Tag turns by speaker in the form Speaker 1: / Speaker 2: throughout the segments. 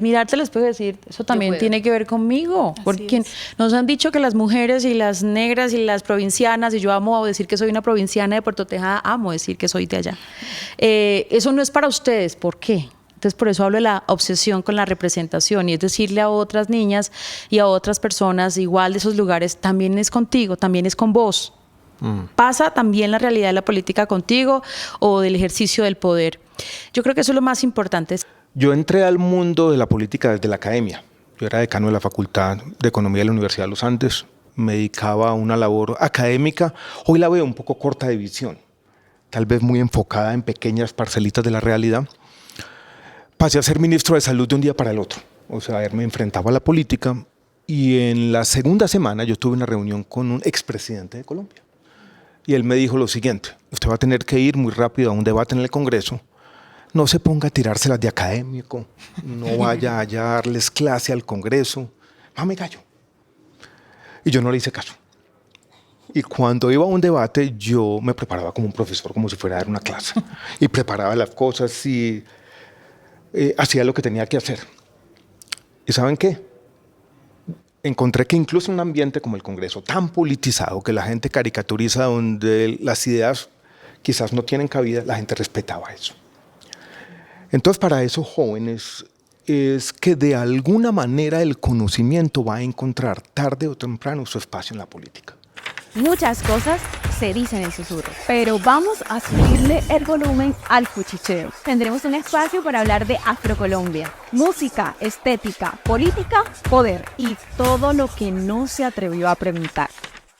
Speaker 1: Mirarte al espejo y decir, eso también tiene que ver conmigo. Porque nos han dicho que las mujeres y las negras y las provincianas, y yo amo decir que soy una provinciana de Puerto Tejada, amo decir que soy de allá. Eso no es para ustedes, ¿por qué? Entonces, por eso hablo de la obsesión con la representación, y es decirle a otras niñas y a otras personas igual de esos lugares, también es contigo, también es con vos. Pasa también la realidad de la política contigo o del ejercicio del poder. Yo creo que eso es lo más importante.
Speaker 2: Yo entré al mundo de la política desde la academia. Yo era decano de la Facultad de Economía de la Universidad de los Andes. Me dedicaba a una labor académica. Hoy la veo un poco corta de visión, tal vez muy enfocada en pequeñas parcelitas de la realidad. Pasé a ser ministro de Salud de un día para el otro. O sea, me enfrentaba a la política y en la segunda semana yo tuve una reunión con un expresidente de Colombia. Y él me dijo lo siguiente: usted va a tener que ir muy rápido a un debate en el Congreso. No se ponga a tirárselas de académico, no vaya allá a darles clase al Congreso. Mame gallo. Y yo no le hice caso. Y cuando iba a un debate, yo me preparaba como un profesor, como si fuera a dar una clase. Y preparaba las cosas y hacía lo que tenía que hacer. ¿Y saben qué? Encontré que incluso en un ambiente como el Congreso, tan politizado, que la gente caricaturiza, donde las ideas quizás no tienen cabida, la gente respetaba eso. Entonces, para esos jóvenes es que de alguna manera el conocimiento va a encontrar tarde o temprano su espacio en la política.
Speaker 3: Muchas cosas se dicen en susurros, pero vamos a subirle el volumen al cuchicheo. Tendremos un espacio para hablar de Afrocolombia, música, estética, política, poder y todo lo que no se atrevió a preguntar.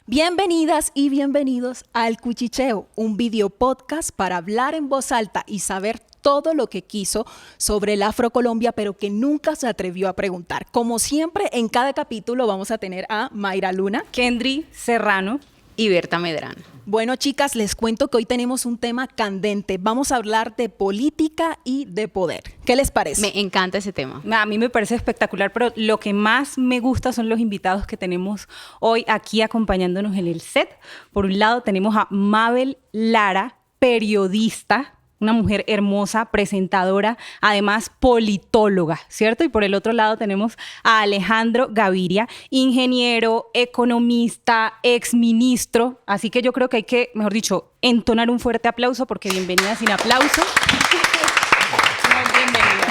Speaker 3: Bienvenidas y bienvenidos al Cuchicheo, un video podcast para hablar en voz alta y saber todo lo que quiso sobre el Afrocolombia, pero que nunca se atrevió a preguntar. Como siempre, en cada capítulo vamos a tener a Mayra Luna,
Speaker 4: Kendry Serrano y Berta Medrano.
Speaker 3: Bueno, chicas, les cuento que hoy tenemos un tema candente. Vamos a hablar de política y de poder. ¿Qué les parece?
Speaker 4: Me encanta ese tema.
Speaker 5: A mí me parece espectacular, pero lo que más me gusta son los invitados que tenemos hoy aquí acompañándonos en el set. Por un lado tenemos a Mabel Lara, periodista, una mujer hermosa, presentadora, además politóloga, ¿cierto? Y por el otro lado tenemos a Alejandro Gaviria, ingeniero, economista, exministro. Así que yo creo que hay que, mejor dicho, entonar un fuerte aplauso, porque bienvenida sin aplauso.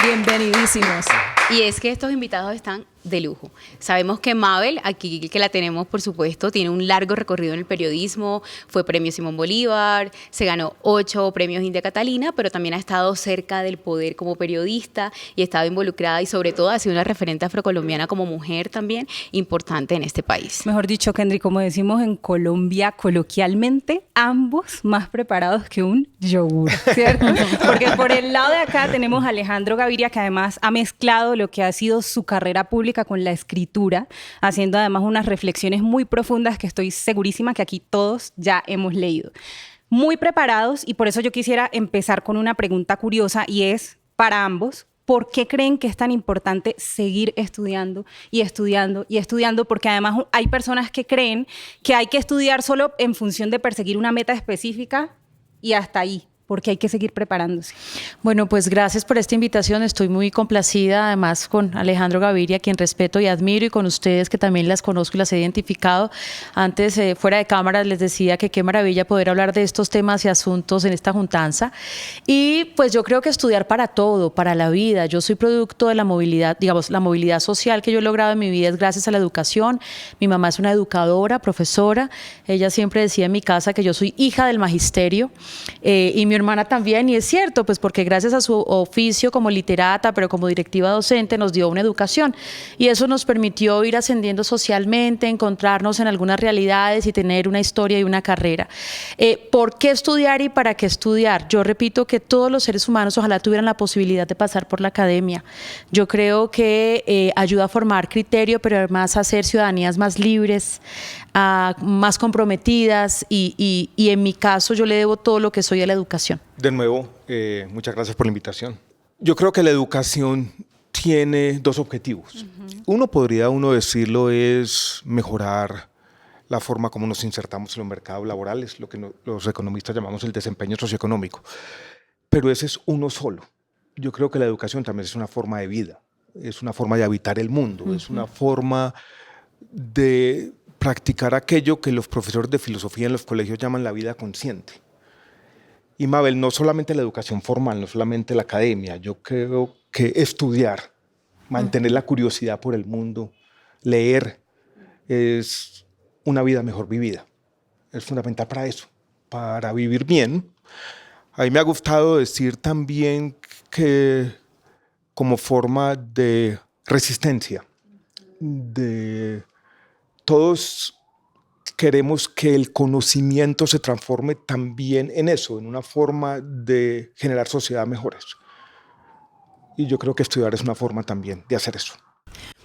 Speaker 3: Bienvenidísimos.
Speaker 4: Y es que estos invitados están de lujo. Sabemos que Mabel, aquí que la tenemos, por supuesto, tiene un largo recorrido en el periodismo, fue premio Simón Bolívar, se ganó 8 premios India Catalina, pero también ha estado cerca del poder como periodista y ha estado involucrada y sobre todo ha sido una referente afrocolombiana como mujer también importante en este país.
Speaker 5: Mejor dicho, Kendry, como decimos en Colombia coloquialmente, ambos más preparados que un yogur, ¿cierto? Porque por el lado de acá tenemos a Alejandro Gaviria, que además ha mezclado lo que ha sido su carrera pública con la escritura, haciendo además unas reflexiones muy profundas que estoy segurísima que aquí todos ya hemos leído. Muy preparados, y por eso yo quisiera empezar con una pregunta curiosa, y es para ambos: ¿por qué creen que es tan importante seguir estudiando y estudiando y estudiando? Porque además hay personas que creen que hay que estudiar solo en función de perseguir una meta específica y hasta ahí, porque hay que seguir preparándose.
Speaker 1: Bueno, pues gracias por esta invitación. Estoy muy complacida, además, con Alejandro Gaviria, quien respeto y admiro, y con ustedes, que también las conozco y las he identificado. Antes, fuera de cámaras, les decía que qué maravilla poder hablar de estos temas y asuntos en esta juntanza. Y pues yo creo que estudiar para todo, para la vida. Yo soy producto de la movilidad, digamos, la movilidad social que yo he logrado en mi vida es gracias a la educación. Mi mamá es una educadora, profesora. Ella siempre decía en mi casa que yo soy hija del magisterio, y mi hermana también, y es cierto, pues porque gracias a su oficio como literata, pero como directiva docente, nos dio una educación, y eso nos permitió ir ascendiendo socialmente, encontrarnos en algunas realidades y tener una historia y una carrera. ¿Por qué estudiar y para qué estudiar? Yo repito que todos los seres humanos ojalá tuvieran la posibilidad de pasar por la academia. Yo creo que ayuda a formar criterio, pero además a hacer ciudadanías más libres, más comprometidas, y en mi caso yo le debo todo lo que soy a la educación.
Speaker 2: De nuevo, muchas gracias por la invitación. Yo creo que la educación tiene 2 objetivos. Uno, podría uno decirlo, es mejorar la forma como nos insertamos en los mercados laborales, lo que los economistas llamamos el desempeño socioeconómico. Pero ese es uno solo. Yo creo que la educación también es una forma de vida. es una forma de habitar el mundo, es una forma de practicar aquello que los profesores de filosofía en los colegios llaman la vida consciente. Y Mabel, no solamente la educación formal, no solamente la academia, yo creo que estudiar, mantener la curiosidad por el mundo, leer, es una vida mejor vivida. Es fundamental para eso, para vivir bien. A mí me ha gustado decir también que como forma de resistencia, todos queremos que el conocimiento se transforme también en eso, en una forma de generar sociedades mejores. Y yo creo que estudiar es una forma también de hacer eso.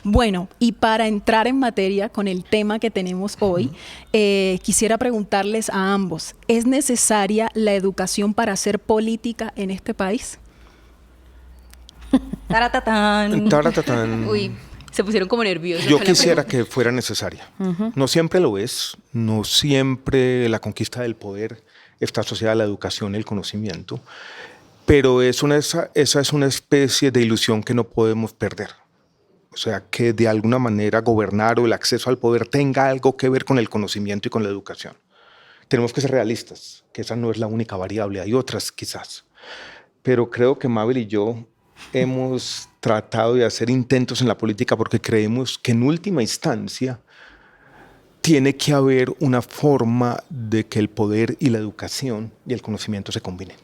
Speaker 6: Bueno, y para entrar en materia con el tema que tenemos hoy, quisiera preguntarles a ambos, ¿es necesaria la educación para hacer política en este país?
Speaker 5: Taratatán.
Speaker 2: Taratatan.
Speaker 4: Uy, se pusieron como nerviosos.
Speaker 2: Yo
Speaker 4: con la
Speaker 2: quisiera
Speaker 4: pregunta.
Speaker 2: que fuera necesaria. No siempre lo es, no siempre la conquista del poder está asociada a la educación y el conocimiento, pero esa es una especie de ilusión que no podemos perder. O sea, que de alguna manera gobernar o el acceso al poder tenga algo que ver con el conocimiento y con la educación. Tenemos que ser realistas, que esa no es la única variable, hay otras quizás. Pero creo que Mabel y yo hemos tratado de hacer intentos en la política porque creemos que en última instancia tiene que haber una forma de que el poder y la educación y el conocimiento se combinen.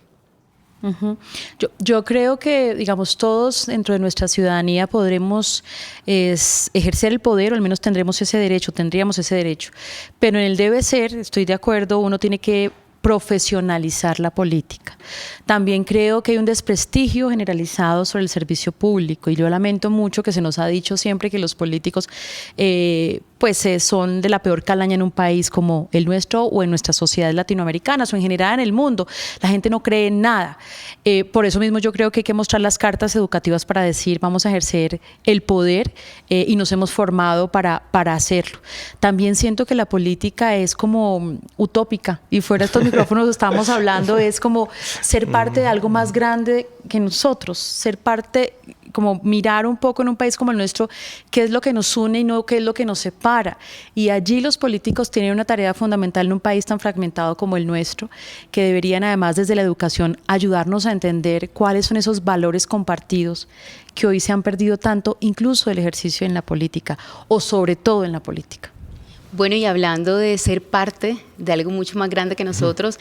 Speaker 1: Yo creo que, digamos, todos dentro de nuestra ciudadanía podremos ejercer el poder, o al menos tendríamos ese derecho, pero en el debe ser, estoy de acuerdo, uno tiene que profesionalizar la política. También creo que hay un desprestigio generalizado sobre el servicio público y yo lamento mucho que se nos ha dicho siempre que los políticos son de la peor calaña en un país como el nuestro o en nuestras sociedades latinoamericanas o en general en el mundo. La gente no cree en nada. Por eso mismo yo creo que hay que mostrar las cartas educativas para decir vamos a ejercer el poder y nos hemos formado para hacerlo. También siento que la política es como utópica y fuera de estos micrófonos estábamos hablando, es como ser parte de algo más grande que nosotros, ser parte, como mirar un poco en un país como el nuestro, qué es lo que nos une y no qué es lo que nos separa. Y allí los políticos tienen una tarea fundamental en un país tan fragmentado como el nuestro, que deberían además desde la educación ayudarnos a entender cuáles son esos valores compartidos que hoy se han perdido tanto, incluso del ejercicio en la política, o sobre todo en la política.
Speaker 4: Bueno, y hablando de ser parte de algo mucho más grande que nosotros,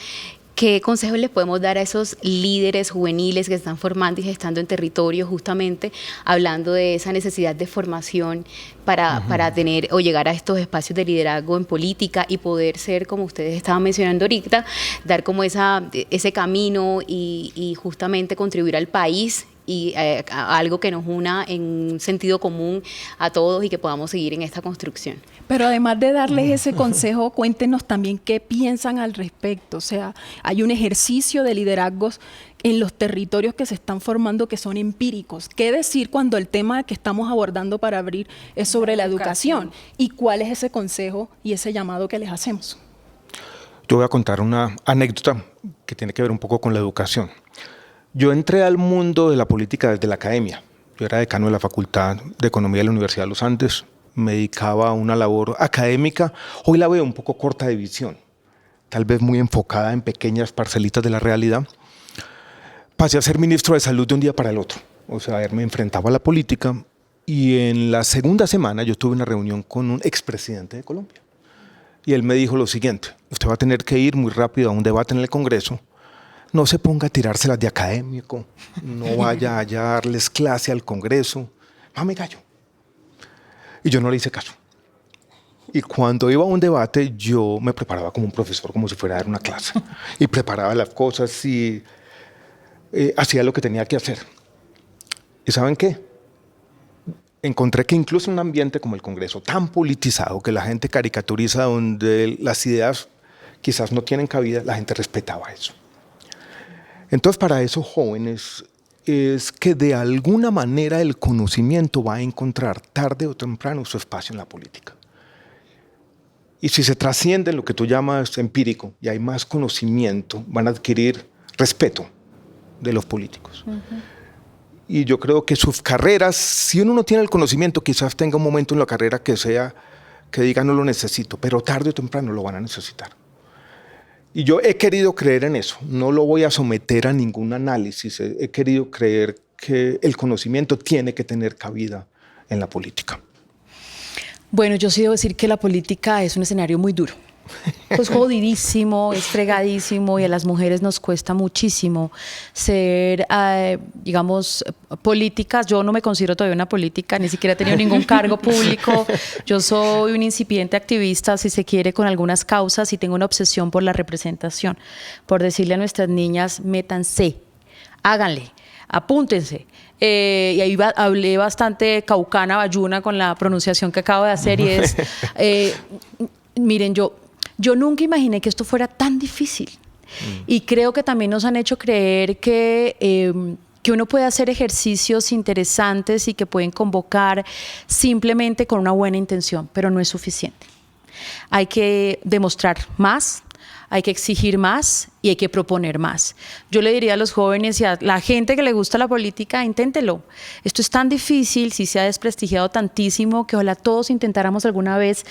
Speaker 4: ¿qué consejos les podemos dar a esos líderes juveniles que están formando y gestando en territorio, justamente hablando de esa necesidad de formación para tener o llegar a estos espacios de liderazgo en política y poder ser, como ustedes estaban mencionando ahorita, dar como ese camino y justamente contribuir al país y a algo que nos una en un sentido común a todos y que podamos seguir en esta construcción?
Speaker 6: Pero además de darles ese consejo, cuéntenos también qué piensan al respecto. O sea, hay un ejercicio de liderazgos en los territorios que se están formando que son empíricos. ¿Qué decir cuando el tema que estamos abordando para abrir es sobre la educación? ¿Y cuál es ese consejo y ese llamado que les hacemos?
Speaker 2: Yo voy a contar una anécdota que tiene que ver un poco con la educación. Yo entré al mundo de la política desde la academia. Yo era decano de la Facultad de Economía de la Universidad de los Andes. Me dedicaba a una labor académica. Hoy la veo un poco corta de visión, tal vez muy enfocada en pequeñas parcelitas de la realidad. Pasé a ser ministro de Salud de un día para el otro. O sea, me enfrentaba a la política y en la segunda semana yo tuve una reunión con un expresidente de Colombia. Y él me dijo lo siguiente: usted va a tener que ir muy rápido a un debate en el Congreso. No se ponga a tirárselas de académico, no vaya allá a darles clase al Congreso. Mame gallo. Y yo no le hice caso. Y cuando iba a un debate, yo me preparaba como un profesor, como si fuera a dar una clase. Y preparaba las cosas y hacía lo que tenía que hacer. ¿Y saben qué? Encontré que incluso en un ambiente como el Congreso, tan politizado, que la gente caricaturiza, donde las ideas quizás no tienen cabida, la gente respetaba eso. Entonces, para esos jóvenes es que de alguna manera el conocimiento va a encontrar tarde o temprano su espacio en la política. Y si se trasciende lo que tú llamas empírico y hay más conocimiento, van a adquirir respeto de los políticos. Y yo creo que sus carreras, si uno no tiene el conocimiento, quizás tenga un momento en la carrera que diga no lo necesito, pero tarde o temprano lo van a necesitar. Y yo he querido creer en eso, no lo voy a someter a ningún análisis, he querido creer que el conocimiento tiene que tener cabida en la política.
Speaker 1: Bueno, yo sí debo decir que la política es un escenario muy duro. Es jodidísimo, es fregadísimo y a las mujeres nos cuesta muchísimo ser, digamos, políticas. Yo no me considero todavía una política, ni siquiera he tenido ningún cargo público. Yo soy un incipiente activista, si se quiere, con algunas causas y tengo una obsesión por la representación, por decirle a nuestras niñas, métanse, háganle, apúntense. Y ahí hablé bastante caucana, bayuna con la pronunciación que acabo de hacer y es, miren, yo nunca imaginé que esto fuera tan difícil. Y creo que también nos han hecho creer que uno puede hacer ejercicios interesantes y que pueden convocar simplemente con una buena intención, pero no es suficiente. Hay que demostrar más, hay que exigir más y hay que proponer más. Yo le diría a los jóvenes y a la gente que le gusta la política, inténtelo. Esto es tan difícil, si se ha desprestigiado tantísimo, que ojalá todos intentáramos alguna vez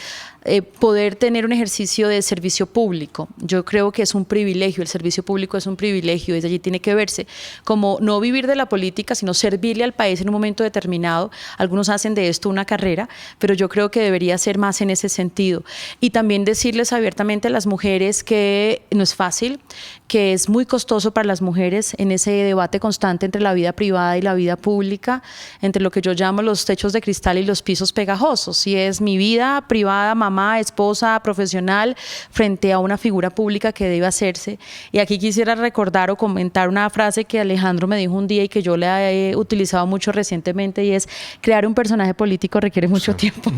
Speaker 1: poder tener un ejercicio de servicio público. Yo creo que es un privilegio, el servicio público es un privilegio, desde allí tiene que verse como no vivir de la política, sino servirle al país en un momento determinado. Algunos hacen de esto una carrera, pero yo creo que debería ser más en ese sentido. Y también decirles abiertamente a las mujeres que no es fácil, que es muy costoso para las mujeres en ese debate constante entre la vida privada y la vida pública, entre lo que yo llamo los techos de cristal y los pisos pegajosos. Y es mi vida privada, mamá, esposa, profesional, frente a una figura pública que debe hacerse. Y aquí quisiera recordar o comentar una frase que Alejandro me dijo un día y que yo la he utilizado mucho recientemente, y es: crear un personaje político requiere mucho tiempo.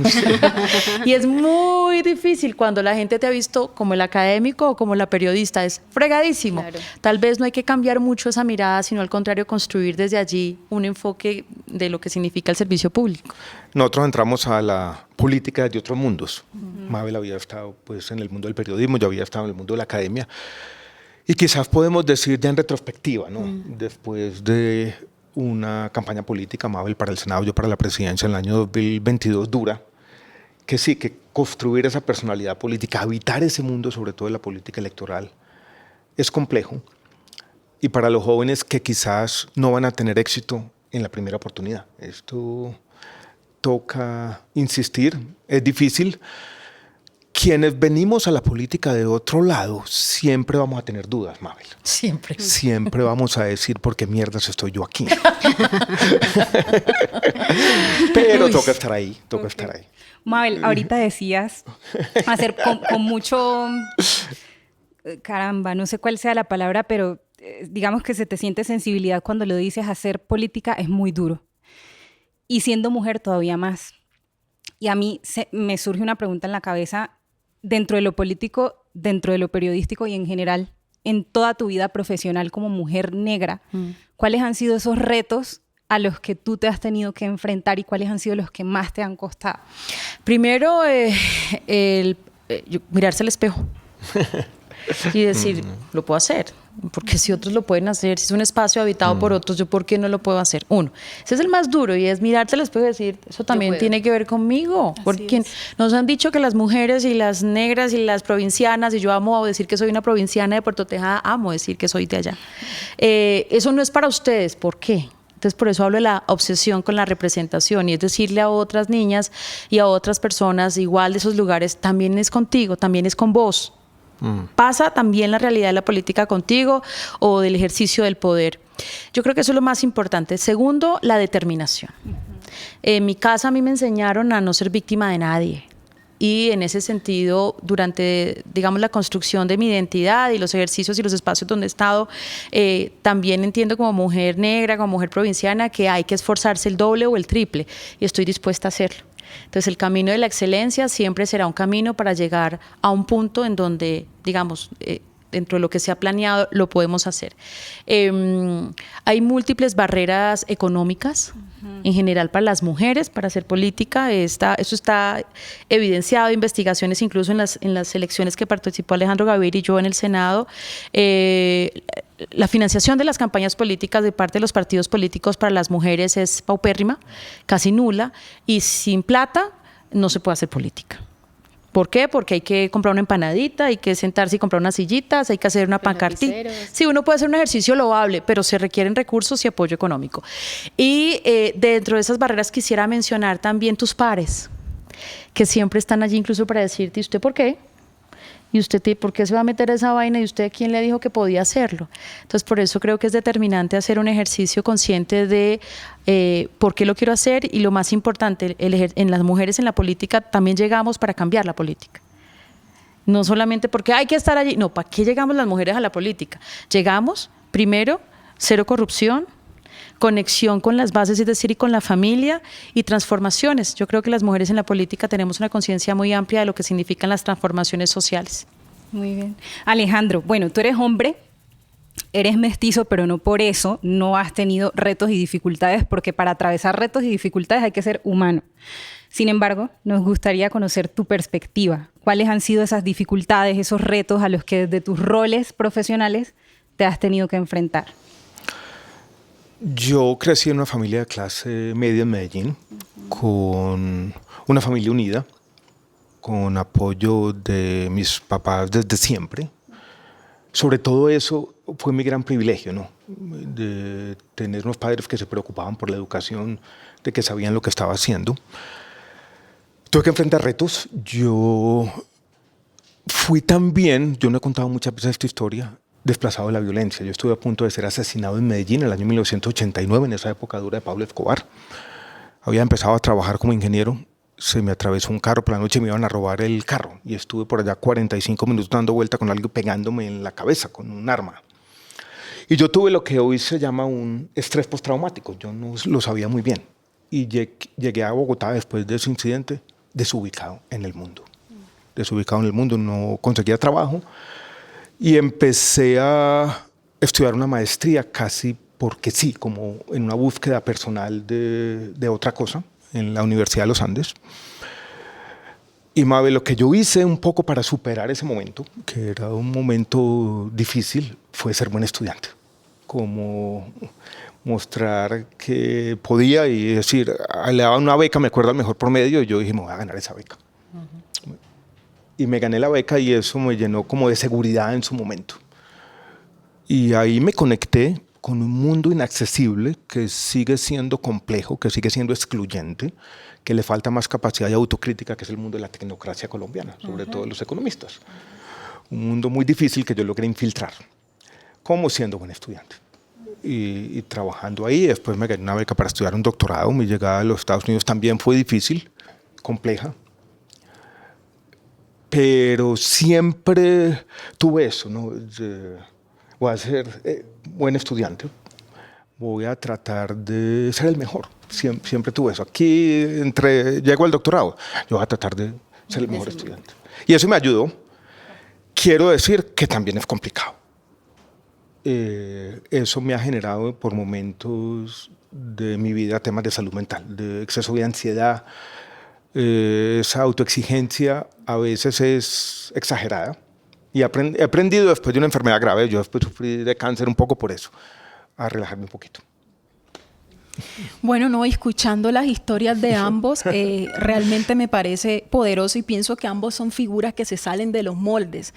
Speaker 1: Y es muy difícil cuando la gente te ha visto como el académico o como la periodista, es fregadísimo. Claro. Tal vez no hay que cambiar mucho esa mirada, sino al contrario, construir desde allí un enfoque de lo que significa el servicio público.
Speaker 2: Nosotros entramos a la política de otros mundos. Mabel había estado pues, en el mundo del periodismo, yo había estado en el mundo de la academia. Y quizás podemos decir ya en retrospectiva, ¿no? Después de una campaña política, Mabel para el Senado, yo para la presidencia en el año 2022 dura, que sí, que construir esa personalidad política, habitar ese mundo, sobre todo de la política electoral, es complejo. Y para los jóvenes que quizás no van a tener éxito en la primera oportunidad. Esto toca insistir, es difícil. Quienes venimos a la política de otro lado, siempre vamos a tener dudas, Mabel.
Speaker 1: Siempre.
Speaker 2: Siempre vamos a decir, ¿por qué mierdas estoy yo aquí? Pero toca estar ahí, toca estar ahí.
Speaker 5: Mabel, ahorita decías hacer con mucho... Caramba, no sé cuál sea la palabra, pero digamos que se te siente sensibilidad cuando lo dices. Hacer política es muy duro. Y siendo mujer todavía más. Y a mí me surge una pregunta en la cabeza, dentro de lo político, dentro de lo periodístico y en general, en toda tu vida profesional como mujer negra, ¿cuáles han sido esos retos a los que tú te has tenido que enfrentar y cuáles han sido los que más te han costado?
Speaker 1: Primero, mirarse al espejo y decir, lo puedo hacer, porque si otros lo pueden hacer, si es un espacio habitado por otros, ¿yo por qué no lo puedo hacer? Uno, ese es el más duro, y es mirarte al espejo y decir, eso también tiene que ver conmigo, porque nos han dicho que las mujeres y las negras y las provincianas, y yo amo decir que soy una provinciana de Puerto Tejada, amo decir que soy de allá, eso no es para ustedes, ¿por qué? Entonces, por eso hablo de la obsesión con la representación, y es decirle a otras niñas y a otras personas igual de esos lugares, también es contigo, también es con vos. Pasa también la realidad de la política contigo o del ejercicio del poder. Yo creo que eso es lo más importante. Segundo, la determinación. En mi casa a mí me enseñaron a no ser víctima de nadie. Y en ese sentido, durante, digamos, la construcción de mi identidad y los ejercicios y los espacios donde he estado, también entiendo como mujer negra, como mujer provinciana, que hay que esforzarse el doble o el triple, y estoy dispuesta a hacerlo. Entonces, el camino de la excelencia siempre será un camino para llegar a un punto en donde, digamos, dentro de lo que se ha planeado, lo podemos hacer. Hay múltiples barreras económicas, en general para las mujeres, para hacer política. Eso está evidenciado, investigaciones incluso en las elecciones que participó Alejandro Gaviria y yo en el Senado. La financiación de las campañas políticas de parte de los partidos políticos para las mujeres es paupérrima, casi nula, y sin plata no se puede hacer política. ¿Por qué? Porque hay que comprar una empanadita, hay que sentarse y comprar unas sillitas, hay que hacer una pancartita. Sí, uno puede hacer un ejercicio loable, pero se requieren recursos y apoyo económico. Y dentro de esas barreras quisiera mencionar también tus pares, que siempre están allí incluso para decirte, ¿y usted por qué? ¿Y usted por qué se va a meter a esa vaina? ¿Y usted quién le dijo que podía hacerlo? Entonces, por eso creo que es determinante hacer un ejercicio consciente de por qué lo quiero hacer, y lo más importante, en las mujeres en la política también llegamos para cambiar la política. No solamente porque hay que estar allí, no, ¿para qué llegamos las mujeres a la política? Llegamos, primero, cero corrupción, conexión con las bases, es decir, y con la familia, y transformaciones. Yo creo que las mujeres en la política tenemos una conciencia muy amplia de lo que significan las transformaciones sociales.
Speaker 5: Muy bien. Alejandro, bueno, tú eres hombre, eres mestizo, pero no por eso no has tenido retos y dificultades, porque para atravesar retos y dificultades hay que ser humano. Sin embargo, nos gustaría conocer tu perspectiva. ¿Cuáles han sido esas dificultades, esos retos a los que desde tus roles profesionales te has tenido que enfrentar?
Speaker 2: Yo crecí en una familia de clase media en Medellín, con una familia unida, con apoyo de mis papás desde siempre. Sobre todo eso fue mi gran privilegio, ¿no? De tener unos padres que se preocupaban por la educación, de que sabían lo que estaba haciendo. Tuve que enfrentar retos. Yo fui también, yo no he contado muchas veces esta historia, desplazado de la violencia. Yo estuve a punto de ser asesinado en Medellín en el año 1989, en esa época dura de Pablo Escobar. Había empezado a trabajar como ingeniero, se me atravesó un carro por la noche y me iban a robar el carro. Y estuve por allá 45 minutos dando vuelta con algo pegándome en la cabeza con un arma. Y yo tuve lo que hoy se llama un estrés postraumático. Yo no lo sabía muy bien. Y llegué a Bogotá después de ese incidente desubicado en el mundo. Desubicado en el mundo, no conseguía trabajo. Y empecé a estudiar una maestría casi porque sí, como en una búsqueda personal de otra cosa, en la Universidad de los Andes. Y Mabel, lo que yo hice un poco para superar ese momento, que era un momento difícil, fue ser buen estudiante. Como mostrar que podía y decir, le daban una beca, me acuerdo, al mejor promedio, y yo dije, me voy a ganar esa beca. Y me gané la beca y eso me llenó como de seguridad en su momento. Y ahí me conecté con un mundo inaccesible que sigue siendo complejo, que sigue siendo excluyente, que le falta más capacidad de autocrítica, que es el mundo de la tecnocracia colombiana, sobre todo los economistas. Un mundo muy difícil que yo logré infiltrar, como siendo buen estudiante. Y trabajando ahí, después me gané una beca para estudiar un doctorado. Mi llegada a los Estados Unidos también fue difícil, compleja. Pero siempre tuve eso, ¿no? Voy a ser buen estudiante, voy a tratar de ser el mejor. Siempre tuve eso. Aquí, llego al doctorado, yo voy a tratar de ser el mejor estudiante. Y eso me ayudó. Quiero decir que también es complicado. Eso me ha generado por momentos de mi vida temas de salud mental, de exceso de ansiedad. Esa autoexigencia a veces es exagerada y he aprendido después de una enfermedad grave, yo después sufrí de cáncer un poco por eso, a relajarme un poquito.
Speaker 6: Bueno, no, escuchando las historias de ambos, realmente me parece poderoso y pienso que ambos son figuras que se salen de los moldes,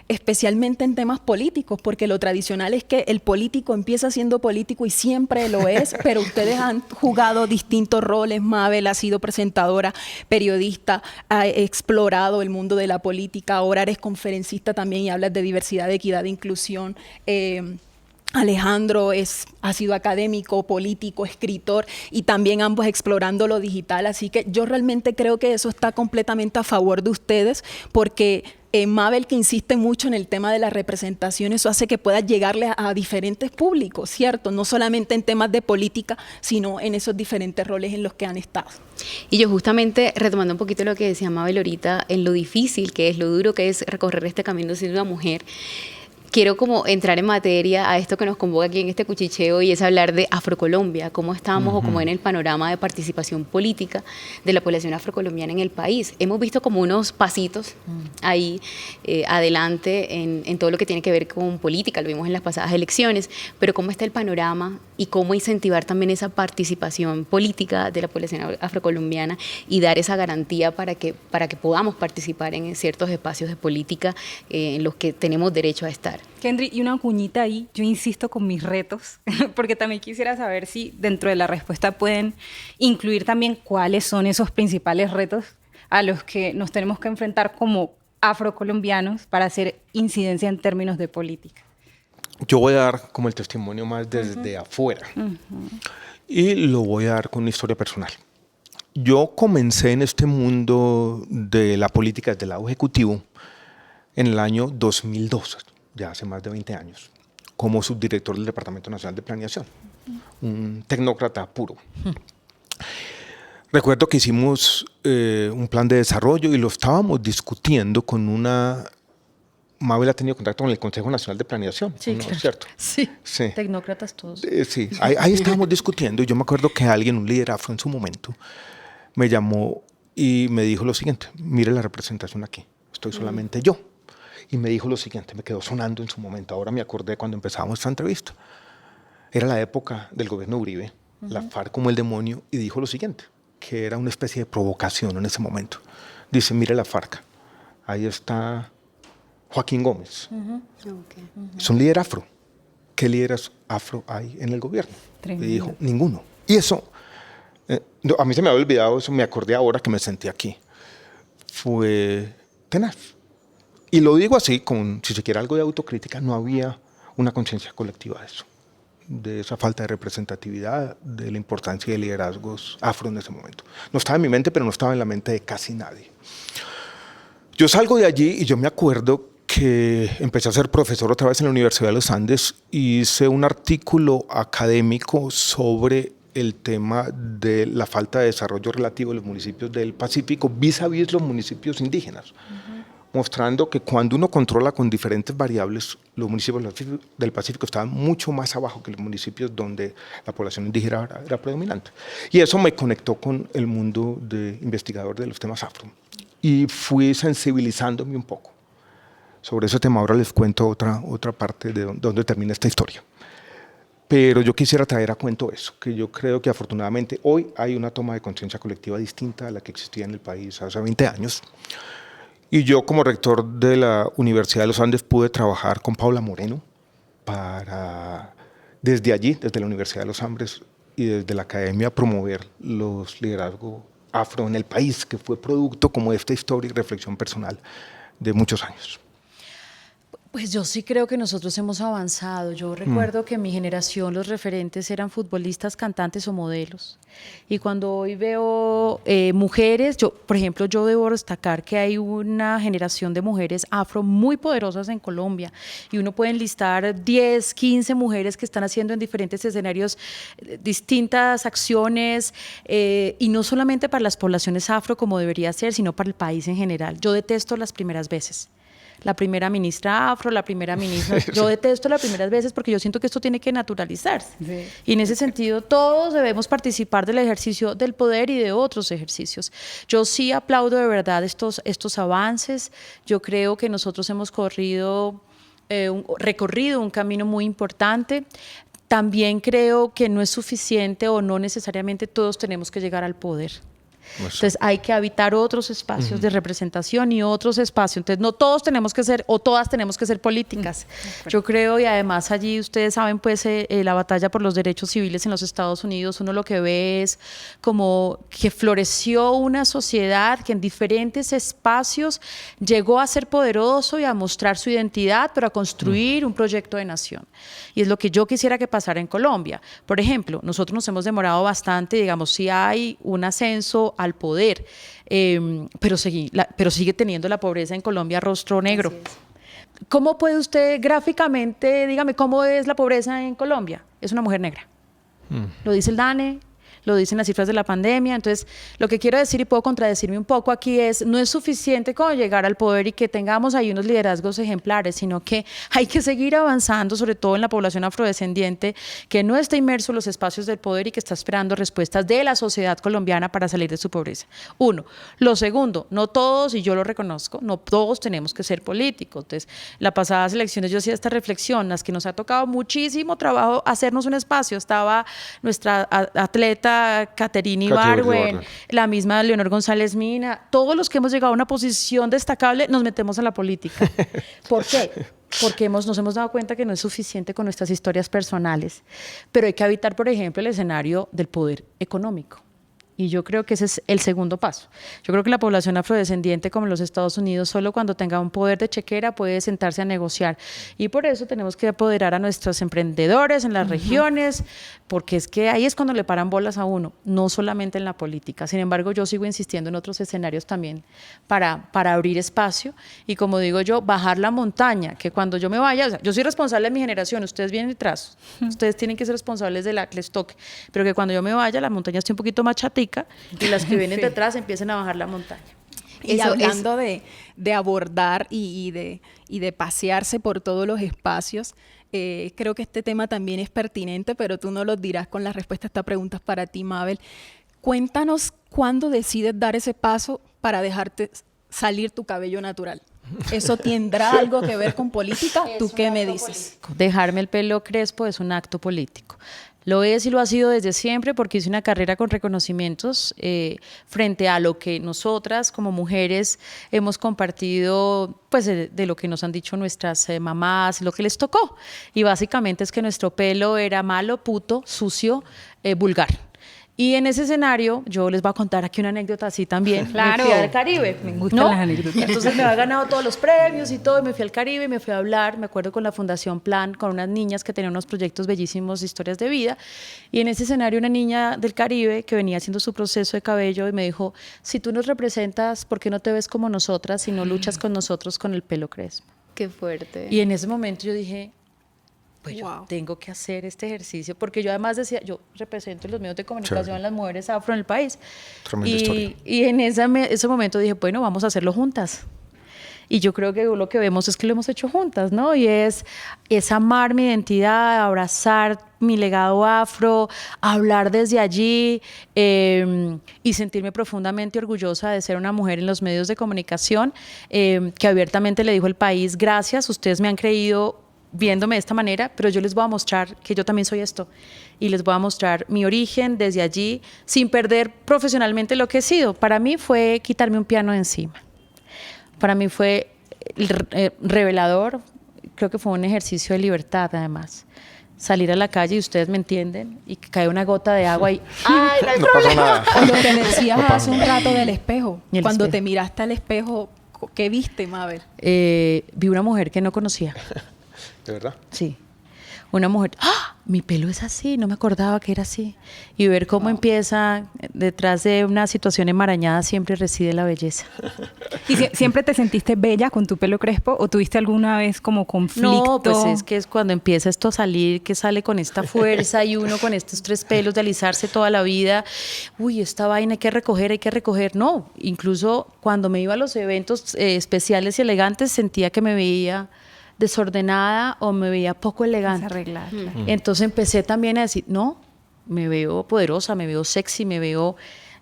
Speaker 6: especialmente en temas políticos, porque lo tradicional es que el político empieza siendo político y siempre lo es, pero ustedes han jugado distintos roles. Mabel ha sido presentadora, periodista, ha explorado el mundo de la política, ahora eres conferencista también y hablas de diversidad, equidad e inclusión. Alejandro ha sido académico, político, escritor y también ambos explorando lo digital. Así que yo realmente creo que eso está completamente a favor de ustedes porque Mabel, que insiste mucho en el tema de la representación, eso hace que pueda llegarle a diferentes públicos, ¿cierto? No solamente en temas de política, sino en esos diferentes roles en los que han estado.
Speaker 4: Y yo justamente, retomando un poquito lo que decía Mabel ahorita, en lo difícil que es, lo duro que es recorrer este camino siendo una mujer, quiero como entrar en materia a esto que nos convoca aquí en este cuchicheo y es hablar de Afrocolombia, cómo estamos o cómo en el panorama de participación política de la población afrocolombiana en el país. Hemos visto como unos pasitos ahí adelante en todo lo que tiene que ver con política, lo vimos en las pasadas elecciones, pero cómo está el panorama y cómo incentivar también esa participación política de la población afrocolombiana y dar esa garantía para que podamos participar en ciertos espacios de política en los que tenemos derecho a estar.
Speaker 5: Kendry, y una cuñita ahí, yo insisto con mis retos, porque también quisiera saber si dentro de la respuesta pueden incluir también cuáles son esos principales retos a los que nos tenemos que enfrentar como afrocolombianos para hacer incidencia en términos de política.
Speaker 2: Yo voy a dar como el testimonio más desde afuera y lo voy a dar con una historia personal. Yo comencé en este mundo de la política desde el lado ejecutivo en el año 2002, ya hace más de 20 años, como subdirector del Departamento Nacional de Planeación, un tecnócrata puro. Recuerdo que hicimos un plan de desarrollo y lo estábamos discutiendo con una... Mabel ha tenido contacto con el Consejo Nacional de Planeación,
Speaker 1: Sí,
Speaker 2: ¿no?
Speaker 1: claro.
Speaker 2: ¿Cierto?
Speaker 1: Sí,
Speaker 2: Sí.
Speaker 1: tecnócratas todos.
Speaker 2: Sí, ahí estábamos discutiendo y yo me acuerdo que alguien, un líder afro en su momento, me llamó y me dijo lo siguiente: mire la representación aquí, estoy solamente yo. Y me dijo lo siguiente, me quedó sonando en su momento, ahora me acordé cuando empezábamos esta entrevista. Era la época del gobierno de Uribe, la FARC como el demonio, y dijo lo siguiente, que era una especie de provocación en ese momento. Dice, mire la FARC, ahí está Joaquín Gómez, es un líder afro. ¿Qué líderes afro hay en el gobierno?
Speaker 5: Tremendo.
Speaker 2: Y dijo, ninguno. Y eso, a mí se me había olvidado eso, me acordé ahora que me sentí aquí. Fue tenaz. Y lo digo así, con, si se quiere, algo de autocrítica, no había una conciencia colectiva de eso, de esa falta de representatividad, de la importancia de liderazgos afro en ese momento. No estaba en mi mente, pero no estaba en la mente de casi nadie. Yo salgo de allí y yo me acuerdo que empecé a ser profesor otra vez en la Universidad de los Andes y hice un artículo académico sobre el tema de la falta de desarrollo relativo de los municipios del Pacífico vis a vis los municipios indígenas, mostrando que cuando uno controla con diferentes variables, los municipios del Pacífico estaban mucho más abajo que los municipios donde la población indígena era predominante. Y eso me conectó con el mundo de investigador de los temas afro y fui sensibilizándome un poco sobre ese tema. Ahora les cuento otra parte de dónde termina esta historia. Pero yo quisiera traer a cuento eso, que yo creo que afortunadamente hoy hay una toma de conciencia colectiva distinta a la que existía en el país hace 20 años. Y yo como rector de la Universidad de los Andes pude trabajar con Paula Moreno para, desde allí, desde la Universidad de los Andes y desde la academia, promover los liderazgos afro en el país, que fue producto como de esta historia y reflexión personal de muchos años.
Speaker 1: Pues yo sí creo que nosotros hemos avanzado. Yo recuerdo que en mi generación los referentes eran futbolistas, cantantes o modelos. Y cuando hoy veo mujeres, por ejemplo, yo debo destacar que hay una generación de mujeres afro muy poderosas en Colombia. Y uno puede enlistar 10, 15 mujeres que están haciendo en diferentes escenarios distintas acciones. Y no solamente para las poblaciones afro como debería ser, sino para el país en general. Yo detesto las primeras veces. La primera ministra afro, la primera ministra... Yo detesto las primeras veces porque yo siento que esto tiene que naturalizarse. Sí. Y en ese sentido todos debemos participar del ejercicio del poder y de otros ejercicios. Yo sí aplaudo de verdad estos avances. Yo creo que nosotros hemos recorrido un camino muy importante. También creo que no es suficiente o no necesariamente todos tenemos que llegar al poder. Entonces hay que habitar otros espacios de representación y otros espacios. Entonces no todos tenemos que ser o todas tenemos que ser políticas. Yo creo, y además allí ustedes saben pues la batalla por los derechos civiles en los Estados Unidos, uno lo que ve es como que floreció una sociedad que en diferentes espacios llegó a ser poderoso y a mostrar su identidad, pero a construir un proyecto de nación. Y es lo que yo quisiera que pasara en Colombia. Por ejemplo, nosotros nos hemos demorado bastante, digamos, sí hay un ascenso al poder, pero sigue teniendo la pobreza en Colombia rostro negro. ¿Cómo puede usted gráficamente, dígame, cómo es la pobreza en Colombia? Es una mujer negra. Lo dice el DANE, lo dicen las cifras de la pandemia. Entonces, lo que quiero decir, y puedo contradecirme un poco aquí, no es suficiente con llegar al poder y que tengamos ahí unos liderazgos ejemplares, sino que hay que seguir avanzando, sobre todo en la población afrodescendiente, que no está inmerso en los espacios del poder y que está esperando respuestas de la sociedad colombiana para salir de su pobreza. Uno. Lo segundo, no todos, y yo lo reconozco, no todos tenemos que ser políticos. Entonces, las pasadas elecciones yo hacía esta reflexión, las que nos ha tocado muchísimo trabajo hacernos un espacio. Estaba nuestra atleta Caterina Ibargüen, la misma Leonor González Mina, todos los que hemos llegado a una posición destacable nos metemos en la política. ¿Por qué? Porque nos hemos dado cuenta que no es suficiente con nuestras historias personales, pero hay que habitar, por ejemplo, el escenario del poder económico. Y yo creo que ese es el segundo paso. Yo creo que la población afrodescendiente, como en los Estados Unidos, solo cuando tenga un poder de chequera puede sentarse a negociar. Y por eso tenemos que apoderar a nuestros emprendedores en las regiones, porque es que ahí es cuando le paran bolas a uno, no solamente en la política. Sin embargo, yo sigo insistiendo en otros escenarios también para abrir espacio y, como digo yo, bajar la montaña, que cuando yo me vaya, o sea, yo soy responsable de mi generación, ustedes vienen detrás, ustedes tienen que ser responsables de la que les toque, pero que cuando yo me vaya la montaña esté un poquito más chatica y las que vienen detrás empiecen a bajar la montaña.
Speaker 6: Y hablando de abordar y de pasearse por todos los espacios, creo que este tema también es pertinente, pero tú no lo dirás con la respuesta a esta pregunta para ti, Mabel. Cuéntanos cuándo decides dar ese paso para dejarte salir tu cabello natural. ¿Eso tendrá algo que ver con política? ¿Tú qué me dices?
Speaker 1: Dejarme el pelo crespo es un acto político. Lo es y lo ha sido desde siempre porque hice una carrera con reconocimientos frente a lo que nosotras como mujeres hemos compartido, pues de lo que nos han dicho nuestras mamás, lo que les tocó. Y básicamente es que nuestro pelo era malo, puto, sucio, vulgar. Y en ese escenario, yo les voy a contar aquí una anécdota así también.
Speaker 5: Claro.
Speaker 1: Me fui al Caribe.
Speaker 5: Me gustan las anécdotas.
Speaker 1: Entonces me había ganado todos los premios y todo, y me fui al Caribe y me fui a hablar, me acuerdo, con la Fundación Plan, con unas niñas que tenían unos proyectos bellísimos, historias de vida. Y en ese escenario una niña del Caribe que venía haciendo su proceso de cabello y me dijo, si tú nos representas, ¿por qué no te ves como nosotras y no luchas con nosotros con el pelo crespo?
Speaker 4: Qué fuerte.
Speaker 1: Y en ese momento yo dije, pues yo tengo que hacer este ejercicio, porque yo además decía, yo represento en los medios de comunicación a las mujeres afro en el país.
Speaker 2: Tremenda historia.
Speaker 1: Y en ese momento dije, bueno, vamos a hacerlo juntas. Y yo creo que lo que vemos es que lo hemos hecho juntas, ¿no? Y es amar mi identidad, abrazar mi legado afro, hablar desde allí y sentirme profundamente orgullosa de ser una mujer en los medios de comunicación que abiertamente le dijo al país, gracias, ustedes me han creído viéndome de esta manera, pero yo les voy a mostrar que yo también soy esto y les voy a mostrar mi origen desde allí sin perder profesionalmente lo que he sido. Para mí fue quitarme un piano de encima. Para mí fue revelador, creo que fue un ejercicio de libertad además. Salir a la calle y ustedes me entienden y que cae una gota de agua y ¡ay, no hay
Speaker 2: No
Speaker 1: problema!
Speaker 2: pasa nada.
Speaker 6: O lo que decías hace un rato del espejo.
Speaker 1: Y el
Speaker 6: Cuando
Speaker 1: espejo.
Speaker 6: te miraste al espejo, ¿qué viste, Mabel?
Speaker 1: Vi una mujer que no conocía.
Speaker 2: ¿De verdad?
Speaker 1: Sí. Una mujer, ¡ah! Mi pelo es así, no me acordaba que era así. Y ver cómo empieza, detrás de una situación enmarañada siempre reside la belleza.
Speaker 5: ¿Y siempre te sentiste bella con tu pelo crespo o tuviste alguna vez como conflicto?
Speaker 1: No, pues es que es cuando empieza esto a salir, que sale con esta fuerza y uno con estos 3 pelos de alisarse toda la vida. Uy, esta vaina hay que recoger. No, incluso cuando me iba a los eventos especiales y elegantes sentía que me veía desordenada o me veía poco elegante.
Speaker 5: Desarreglada, claro.
Speaker 1: Entonces empecé también a decir, no, me veo poderosa, me veo sexy, me veo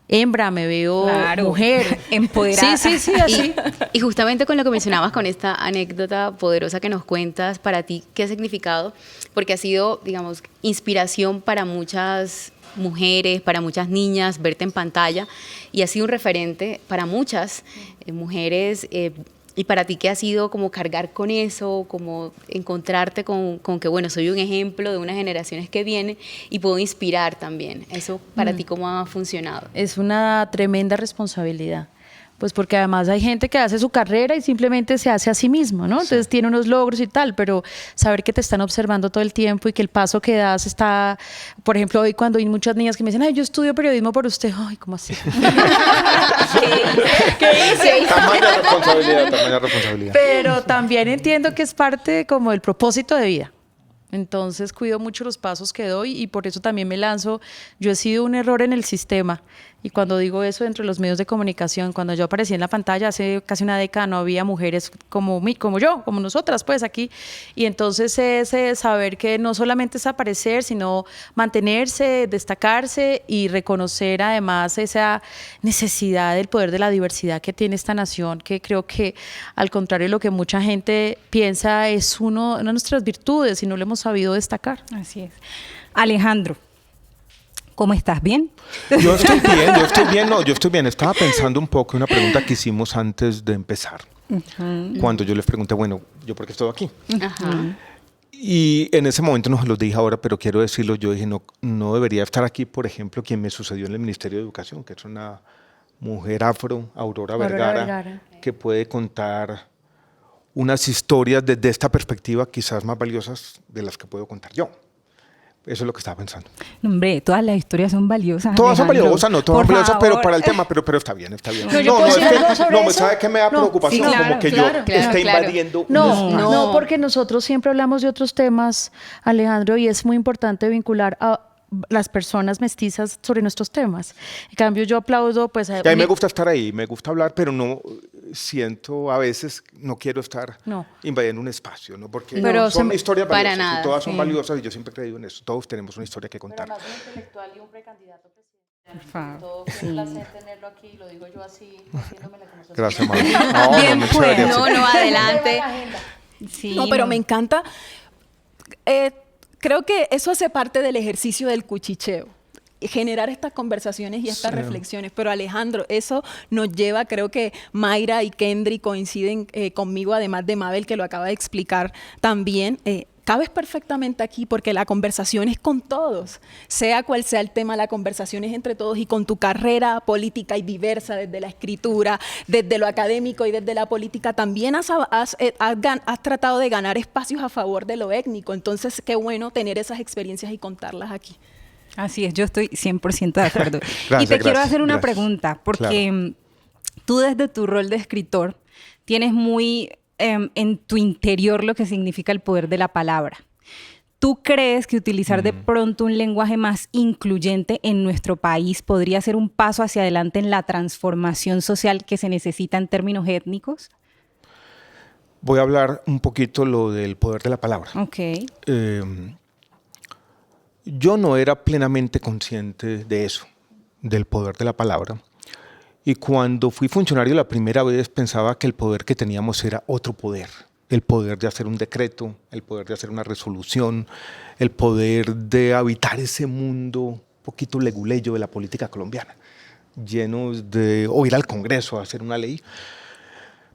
Speaker 1: hembra, me veo mujer.
Speaker 5: Empoderada.
Speaker 1: Sí, así.
Speaker 4: Y justamente con lo que mencionabas, con esta anécdota poderosa que nos cuentas, para ti, ¿qué ha significado? Porque ha sido, digamos, inspiración para muchas mujeres, para muchas niñas, verte en pantalla, y has sido un referente para muchas mujeres. Y para ti, ¿qué ha sido como cargar con eso, como encontrarte con que, bueno, soy un ejemplo de unas generaciones que vienen y puedo inspirar también? ¿Eso para ti cómo ha funcionado?
Speaker 1: Es una tremenda responsabilidad. Pues porque además hay gente que hace su carrera y simplemente se hace a sí mismo, ¿no? Entonces tiene unos logros y tal, pero saber que te están observando todo el tiempo y que el paso que das está, por ejemplo, hoy cuando hay muchas niñas que me dicen, ay, yo estudio periodismo por usted, ay, ¿cómo así?
Speaker 4: ¿Qué hice?
Speaker 2: Tamaña responsabilidad.
Speaker 1: Pero también entiendo que es parte como del propósito de vida. Entonces cuido mucho los pasos que doy y por eso también me lanzo. Yo he sido un error en el sistema y cuando digo eso entre los medios de comunicación, cuando yo aparecí en la pantalla hace casi una década no había mujeres como mí, como yo, como nosotras pues aquí, y entonces ese saber que no solamente es aparecer, sino mantenerse, destacarse y reconocer además esa necesidad del poder de la diversidad que tiene esta nación, que creo que al contrario de lo que mucha gente piensa es una de nuestras virtudes y no lo hemos sabido destacar.
Speaker 5: Así es. Alejandro, ¿cómo estás? ¿Bien?
Speaker 2: Yo estoy bien. Estaba pensando un poco en una pregunta que hicimos antes de empezar. Cuando yo les pregunté, bueno, ¿yo por qué estoy aquí?
Speaker 4: Ajá.
Speaker 2: Y en ese momento no se los dije ahora, pero quiero decirlo, yo dije, no debería estar aquí, por ejemplo, quien me sucedió en el Ministerio de Educación, que es una mujer afro, Aurora Vergara, que puede contar unas historias desde esta perspectiva quizás más valiosas de las que puedo contar yo. Eso es lo que estaba pensando.
Speaker 5: Hombre, todas las historias son valiosas.
Speaker 2: Todas son
Speaker 5: Alejandro.
Speaker 2: valiosas, no todas son
Speaker 5: Por
Speaker 2: valiosas, pero
Speaker 5: favor.
Speaker 2: para el tema, pero está bien, está bien.
Speaker 1: No, yo puedo decir algo sobre
Speaker 2: me
Speaker 1: eso.
Speaker 2: sabe que me da
Speaker 1: No,
Speaker 2: preocupación,
Speaker 5: sí, claro,
Speaker 2: como que
Speaker 1: claro,
Speaker 2: yo
Speaker 4: claro,
Speaker 2: esté
Speaker 4: claro.
Speaker 2: invadiendo.
Speaker 1: No, porque nosotros siempre hablamos de otros temas, Alejandro, y es muy importante vincular a las personas mestizas sobre nuestros temas. En cambio, yo aplaudo, pues...
Speaker 2: Y a mí me gusta estar ahí, me gusta hablar, pero no siento a veces, no quiero estar invadiendo un espacio, ¿no? Porque
Speaker 1: Pero
Speaker 2: son historias
Speaker 4: para
Speaker 2: valiosas
Speaker 4: nada,
Speaker 2: y todas son
Speaker 4: sí.
Speaker 2: valiosas y yo siempre he creído en eso. Todos tenemos una historia que contar.
Speaker 1: Pero más un intelectual y un precandidato presidente.
Speaker 5: Por favor.
Speaker 1: Todo qué placer tenerlo aquí, lo digo yo así, haciéndome la conversación.
Speaker 2: Gracias, María. No,
Speaker 5: Bien,
Speaker 2: muchas
Speaker 5: pues.
Speaker 2: gracias.
Speaker 4: No, adelante.
Speaker 5: Sí,
Speaker 6: No, pero me encanta. Creo que eso hace parte del ejercicio del cuchicheo. Generar estas conversaciones y estas reflexiones. Pero Alejandro, eso nos lleva, creo que Mayra y Kendry coinciden conmigo, además de Mabel, que lo acaba de explicar también. Cabes perfectamente aquí porque la conversación es con todos. Sea cual sea el tema, la conversación es entre todos y con tu carrera política y diversa, desde la escritura, desde lo académico y desde la política, también has tratado de ganar espacios a favor de lo étnico. Entonces, qué bueno tener esas experiencias y contarlas aquí.
Speaker 5: Así es, yo estoy 100% de acuerdo.
Speaker 2: Gracias,
Speaker 5: y te quiero
Speaker 2: gracias,
Speaker 5: hacer una
Speaker 2: gracias.
Speaker 5: pregunta, porque tú desde tu rol de escritor tienes muy en tu interior lo que significa el poder de la palabra. ¿Tú crees que utilizar de pronto un lenguaje más incluyente en nuestro país podría ser un paso hacia adelante en la transformación social que se necesita en términos étnicos?
Speaker 2: Voy a hablar un poquito lo del poder de la palabra.
Speaker 5: Ok.
Speaker 2: Yo no era plenamente consciente de eso, del poder de la palabra. Y cuando fui funcionario la primera vez pensaba que el poder que teníamos era otro poder. El poder de hacer un decreto, el poder de hacer una resolución, el poder de habitar ese mundo un poquito leguleyo de la política colombiana, llenos de o ir al Congreso a hacer una ley.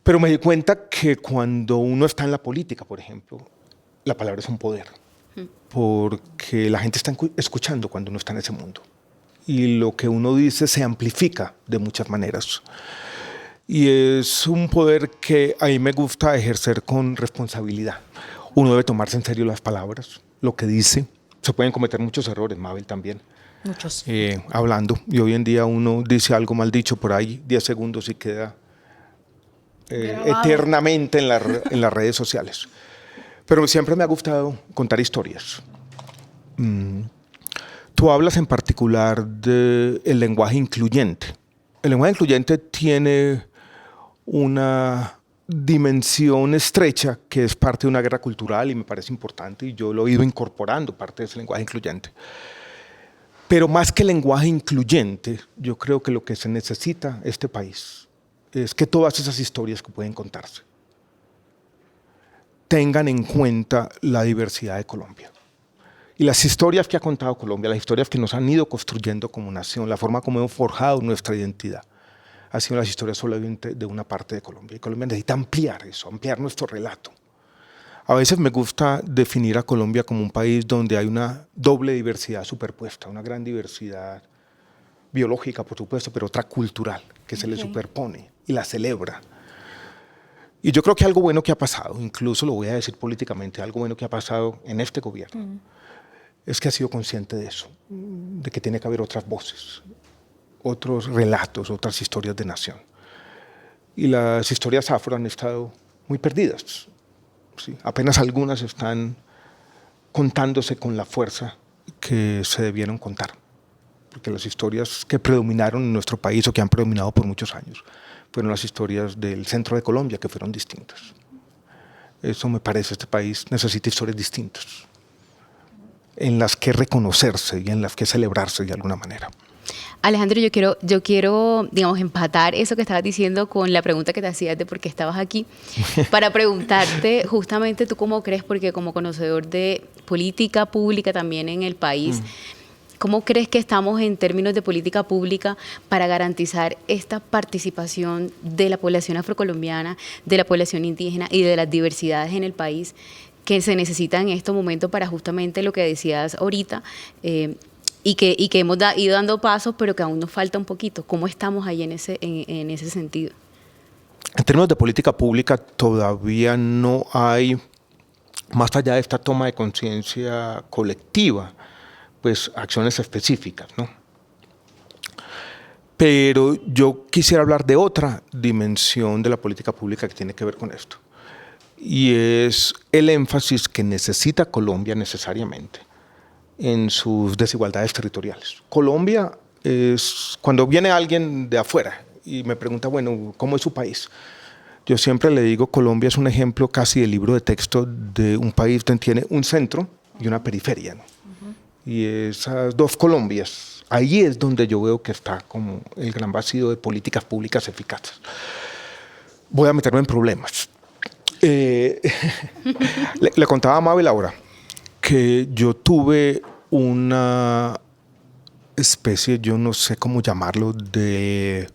Speaker 2: Pero me di cuenta que cuando uno está en la política, por ejemplo, la palabra es un poder. Porque la gente está escuchando cuando uno está en ese mundo. Y lo que uno dice se amplifica de muchas maneras. Y es un poder que a mí me gusta ejercer con responsabilidad. Uno debe tomarse en serio las palabras, lo que dice. Se pueden cometer muchos errores, Mabel también.
Speaker 1: Muchos.
Speaker 2: Hablando. Y hoy en día uno dice algo mal dicho por ahí, 10 segundos y queda eternamente en las redes sociales. Pero siempre me ha gustado contar historias. Tú hablas en particular del lenguaje incluyente. El lenguaje incluyente tiene una dimensión estrecha que es parte de una guerra cultural y me parece importante y yo lo he ido incorporando, parte de ese lenguaje incluyente. Pero más que lenguaje incluyente, yo creo que lo que se necesita este país es que todas esas historias que pueden contarse tengan en cuenta la diversidad de Colombia Y las historias que ha contado Colombia, las historias que nos han ido construyendo como nación, la forma como hemos forjado nuestra identidad, han sido las historias solamente de una parte de Colombia. Y Colombia necesita ampliar eso, ampliar nuestro relato. A veces me gusta definir a Colombia como un país donde hay una doble diversidad superpuesta, una gran diversidad biológica, por supuesto, pero otra cultural, que se le superpone y la celebra. Y yo creo que algo bueno que ha pasado, incluso lo voy a decir políticamente, algo bueno que ha pasado en este gobierno, es que ha sido consciente de eso, de que tiene que haber otras voces, otros relatos, otras historias de nación. Y las historias afro han estado muy perdidas. ¿Sí? Apenas algunas están contándose con la fuerza que se debieron contar. Porque las historias que predominaron en nuestro país o que han predominado por muchos años fueron las historias del centro de Colombia, que fueron distintas. Eso me parece, este país necesita historias distintas, en las que reconocerse y en las que celebrarse de alguna manera.
Speaker 4: Alejandro, yo quiero, digamos, empatar eso que estabas diciendo con la pregunta que te hacías de por qué estabas aquí, para preguntarte justamente tú cómo crees, porque como conocedor de política pública también en el país, ¿cómo crees que estamos en términos de política pública para garantizar esta participación de la población afrocolombiana, de la población indígena y de las diversidades en el país que se necesitan en estos momentos para justamente lo que decías ahorita, y que hemos ido dando pasos, pero que aún nos falta un poquito? ¿Cómo estamos ahí en ese sentido?
Speaker 2: En términos de política pública todavía no hay, más allá de esta toma de conciencia colectiva, pues acciones específicas, ¿no? Pero yo quisiera hablar de otra dimensión de la política pública que tiene que ver con esto, y es el énfasis que necesita Colombia necesariamente en sus desigualdades territoriales. Colombia es, cuando viene alguien de afuera y me pregunta, bueno, ¿cómo es su país? Yo siempre le digo, Colombia es un ejemplo casi de libro de texto de un país donde tiene un centro y una periferia, ¿no? Y esas dos Colombias, ahí es donde yo veo que está como el gran vacío de políticas públicas eficaces. Voy a meterme en problemas. Le contaba a Mabel ahora que yo tuve una especie, yo no sé cómo llamarlo, de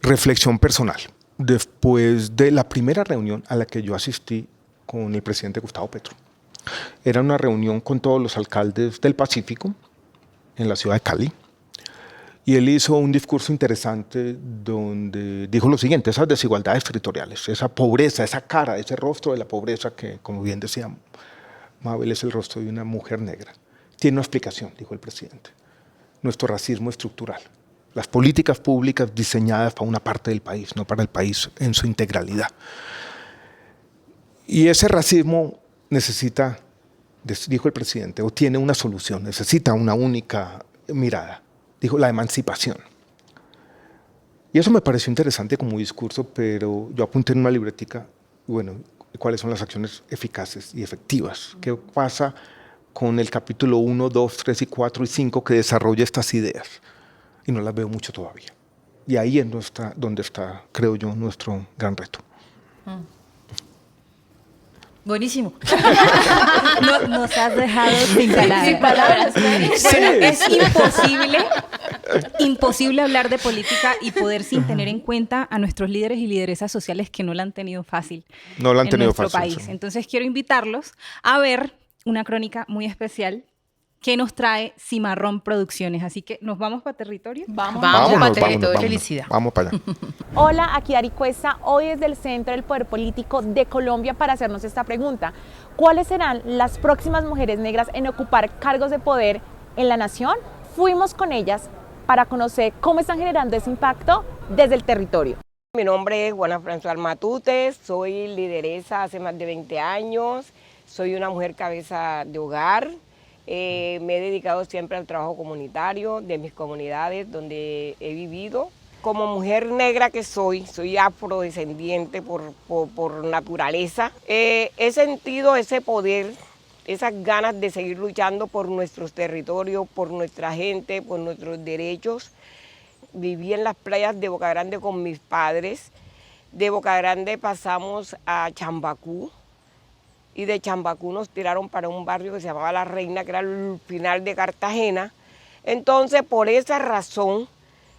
Speaker 2: reflexión personal después de la primera reunión a la que yo asistí con el presidente Gustavo Petro. Era una reunión con todos los alcaldes del Pacífico en la ciudad de Cali, y él hizo un discurso interesante donde dijo lo siguiente: esas desigualdades territoriales, esa pobreza, esa cara, ese rostro de la pobreza que, como bien decía Mabel, es el rostro de una mujer negra, tiene una explicación, dijo el presidente: nuestro racismo estructural, las políticas públicas diseñadas para una parte del país, no para el país en su integralidad. Y ese racismo necesita, dijo el presidente, o tiene una solución, necesita una única mirada, dijo: la emancipación. Y eso me pareció interesante como discurso, pero yo apunté en una libretica, bueno, cuáles son las acciones eficaces y efectivas, qué pasa con el capítulo 1, 2, 3 y 4 y 5 que desarrolla estas ideas, y no las veo mucho todavía. Y ahí es donde está, creo yo, nuestro gran reto.
Speaker 1: Buenísimo.
Speaker 5: Nos has dejado sin palabras.
Speaker 3: Sin palabras.
Speaker 5: Bueno, es imposible hablar de política y poder sin tener en cuenta a nuestros líderes y lideresas sociales que no la han tenido fácil.
Speaker 2: No la han tenido
Speaker 5: en nuestro
Speaker 2: fácil.
Speaker 5: país.
Speaker 2: Sí.
Speaker 5: Entonces quiero invitarlos a ver una crónica muy especial que nos trae Cimarrón Producciones. Así que nos vamos para territorio.
Speaker 1: Vamos
Speaker 2: Vámonos,
Speaker 1: para territorio.
Speaker 2: vámonos.
Speaker 1: Felicidad.
Speaker 2: Vamos para allá.
Speaker 7: Hola, aquí Ari Cuesta, hoy desde el Centro del Poder Político de Colombia para hacernos esta pregunta. ¿Cuáles serán las próximas mujeres negras en ocupar cargos de poder en la nación? Fuimos con ellas para conocer cómo están generando ese impacto desde el territorio.
Speaker 8: Mi nombre es Juana François Matute, soy lideresa hace más de 20 años, soy una mujer cabeza de hogar. Me he dedicado siempre al trabajo comunitario de mis comunidades donde he vivido. Como mujer negra que soy afrodescendiente por naturaleza, he sentido ese poder, esas ganas de seguir luchando por nuestros territorios, por nuestra gente, por nuestros derechos. Viví en las playas de Boca Grande con mis padres. De Boca Grande pasamos a Chambacú y de Chambacú nos tiraron para un barrio que se llamaba La Reina, que era el final de Cartagena. Entonces, por esa razón,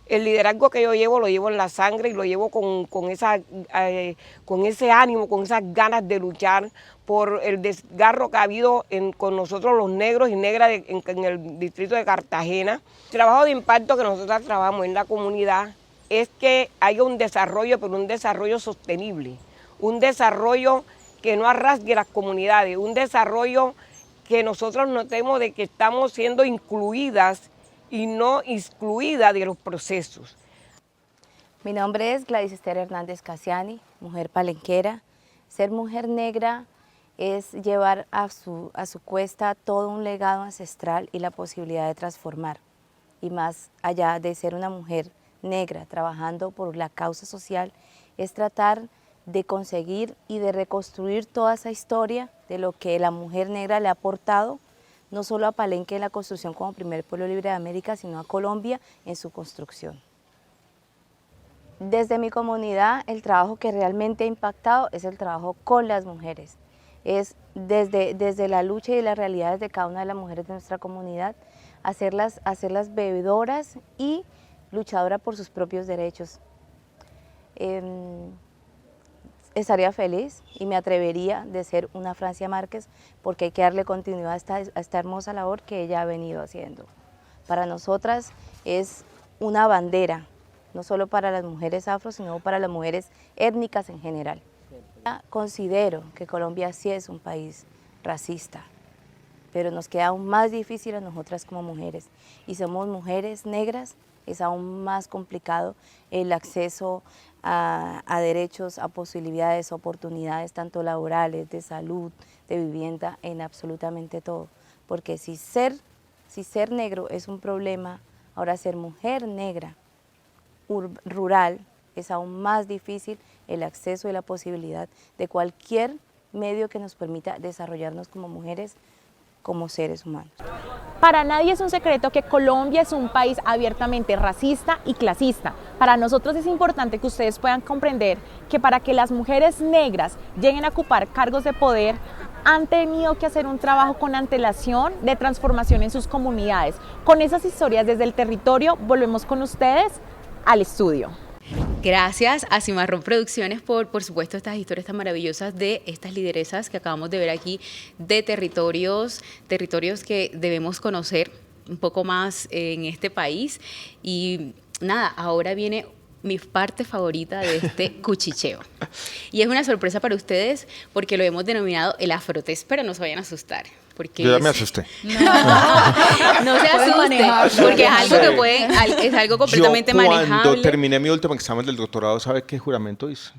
Speaker 8: el liderazgo que yo llevo lo llevo en la sangre y lo llevo con ese ánimo, con esas ganas de luchar por el desgarro que ha habido con nosotros los negros y negras en el distrito de Cartagena. El trabajo de impacto que nosotros trabajamos en la comunidad es que haya un desarrollo, pero un desarrollo sostenible, un desarrollo que no arrasgue las comunidades, un desarrollo que nosotros notemos de que estamos siendo incluidas y no excluidas de los procesos.
Speaker 9: Mi nombre es Gladys Esther Hernández Casiani, mujer palenquera. Ser mujer negra es llevar a su cuesta todo un legado ancestral y la posibilidad de transformar. Y más allá de ser una mujer negra trabajando por la causa social, es tratar de conseguir y de reconstruir toda esa historia de lo que la mujer negra le ha aportado, no solo a Palenque en la construcción como primer pueblo libre de América, sino a Colombia en su construcción. Desde mi comunidad, el trabajo que realmente ha impactado es el trabajo con las mujeres. Es desde la lucha y las realidades de cada una de las mujeres de nuestra comunidad, hacerlas bebedoras y luchadoras por sus propios derechos. Estaría feliz y me atrevería de ser una Francia Márquez porque hay que darle continuidad a esta hermosa labor que ella ha venido haciendo. Para nosotras es una bandera, no solo para las mujeres afro, sino para las mujeres étnicas en general. Considero que Colombia sí es un país racista, pero nos queda aún más difícil a nosotras como mujeres. Y somos mujeres negras, es aún más complicado el acceso a derechos, a posibilidades, oportunidades, tanto laborales, de salud, de vivienda, en absolutamente todo. Porque si ser negro es un problema, ahora ser mujer negra, rural, es aún más difícil el acceso y la posibilidad de cualquier medio que nos permita desarrollarnos como mujeres, como seres humanos.
Speaker 7: Para nadie es un secreto que Colombia es un país abiertamente racista y clasista. Para nosotros es importante que ustedes puedan comprender que para que las mujeres negras lleguen a ocupar cargos de poder, han tenido que hacer un trabajo con antelación de transformación en sus comunidades. Con esas historias desde el territorio, volvemos con ustedes al estudio.
Speaker 4: Gracias a Cimarrón Producciones por supuesto, estas historias tan maravillosas de estas lideresas que acabamos de ver aquí, de territorios que debemos conocer un poco más en este país. Y nada, ahora viene mi parte favorita de este cuchicheo. Y es una sorpresa para ustedes porque lo hemos denominado el Afrotest, pero no se vayan a asustar. Porque
Speaker 2: yo ya me asusté.
Speaker 4: No se asuste, porque es algo completamente manejable.
Speaker 2: Cuando terminé mi último examen del doctorado, ¿sabe qué juramento hice?